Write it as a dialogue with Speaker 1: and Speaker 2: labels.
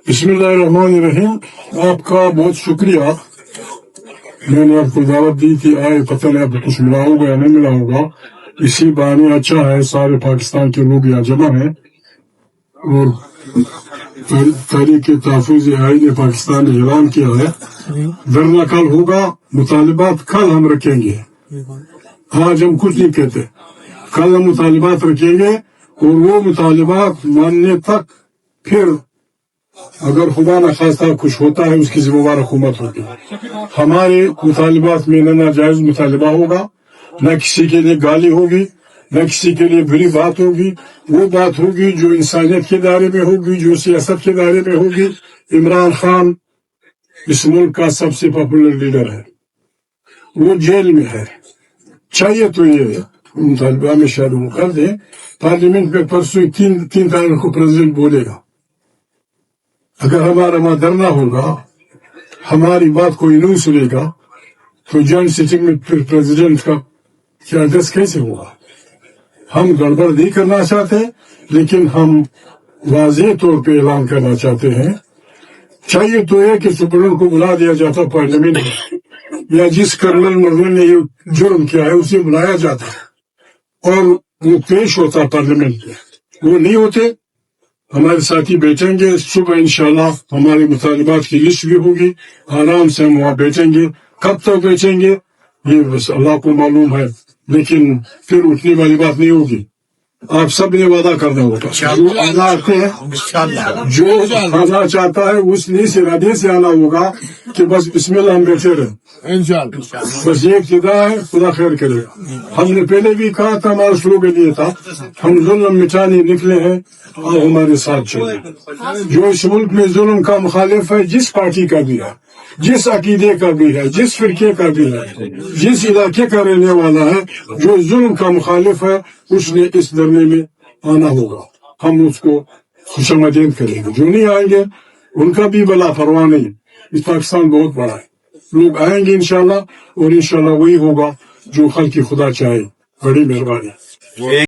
Speaker 1: बिस्मिल्लाहिर्रहमानिर्रहीम। आपका बहुत शुक्रिया। मैंने आपको दावत दी कि आए, पता नहीं आपको कुछ मिला होगा या नहीं मिला होगा। इसी बहाने अच्छा है, सारे पाकिस्तान के लोग यहाँ जमा हैं और तहरीक तहफ़्फ़ुज़ आईन पाकिस्तान ने ऐलान किया है धरना कल होगा, मुतालिबात कल हम रखेंगे। आज हम कुछ नहीं कहते, कल हम मुतालिबात रखेंगे और वो मुतालिबात मानने तक फिर अगर खुदा न खास्ता कुछ होता है उसकी जिम्मेवार हुकूमत होगी। हमारे मुतालिबात में न नाजायज मुतालिबा होगा, न किसी के लिए गाली होगी, न किसी के लिए बुरी बात होगी। वो बात होगी जो इंसानियत के दायरे में होगी, जो सियासत के दायरे में होगी। इमरान खान इस मुल्क का सबसे पॉपुलर लीडर है, वो जेल में है। चाहिए तो ये मुतालिबा में शायद वो कर दे। पार्लियामेंट में परसों तीन तारीख को प्रेसिडेंट बोलेगा। अगर हमारा वहां धरना होगा, हमारी बात कोई नहीं सुनेगा, तो जॉइंट सिटिंग में फिर प्रेसिडेंट का क्या एड्रेस कैसे होगा? हम गड़बड़ नहीं करना चाहते, लेकिन हम वाज़ेह तौर पे ऐलान करना चाहते हैं। चाहिए तो है कि सुप्रीम को बुला दिया जाता पार्लियामेंट में, या जिस कर्नल मर्दन ने ये जुर्म किया है उसे बुलाया जाता और वो पेश होता पार्लियामेंट में। वो नहीं होते। हमारे साथी बैठेंगे सुबह, इंशाल्लाह हमारे मुतालिबात की लिस्ट भी होगी, आराम से हम वहाँ बैठेंगे। कब तक बैठेंगे ये बस अल्लाह को मालूम है, लेकिन फिर उठने वाली बात नहीं होगी। आप सब ने वादा करना होगा। जो आना चाहता है उस नीस इरादे से आना होगा कि बस बिस्मिल्लाह हम बैठे रहे। बस ये इब्तिदा है, खुदा खैर करेगा। हमने पहले भी कहा था, हमारा स्लोगन ये था, हम जुल्म मिटाने निकले हैं और हमारे साथ चले। जो इस मुल्क में जुल्म का मुखालिफ है, जिस पार्टी का भी है, जिस अकीदे का भी है, जिस फिरके का भी है, जिस इलाके का रहने वाला है, जो जुल्म का मुखालिफ है, उसने इस धरने में आना होगा। हम उसको खुशामदीद करेंगे। जो नहीं आएंगे उनका भी भला परवाह नहीं। इस पाकिस्तान बहुत बड़ा है, लोग आएंगे इंशाल्लाह, और इंशाल्लाह वही होगा जो खल की खुदा चाहे। बड़ी मेहरबानी।